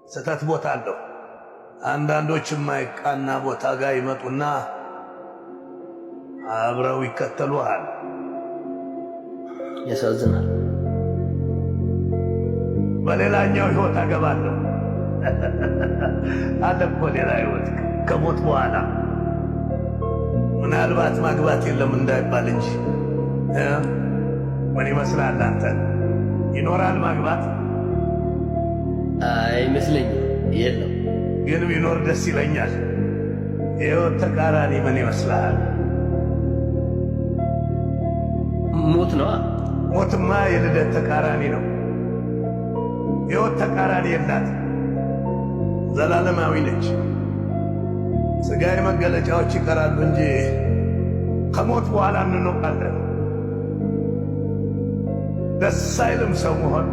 ስተት ቦታ አለው። አንዳንዶች የማይቃና ቦታ ጋር ይመጡና አብረው ይከተሉሃል። ያሳዝናል። በሌላኛው ህይወት አገባለሁ አለ እኮ ሌላ ህይወት ከሞት በኋላ። ምናልባት ማግባት የለም እንዳይባል እንጂ ምን ይመስላል አንተ? ይኖራል ማግባት? አይመስለኝም። የለም ግን ቢኖር ደስ ይለኛል። የህይወት ተቃራኒ ምን ይመስላል? ሞት ነው። ሞትማ የልደት ተቃራኒ ነው። ሕይወት ተቃራኒ የላት፣ ዘላለማዊ ነች። ሥጋዊ መገለጫዎች ይቀራሉ እንጂ ከሞት በኋላ እንኖራለን። ደስ አይልም ሰው መሆን።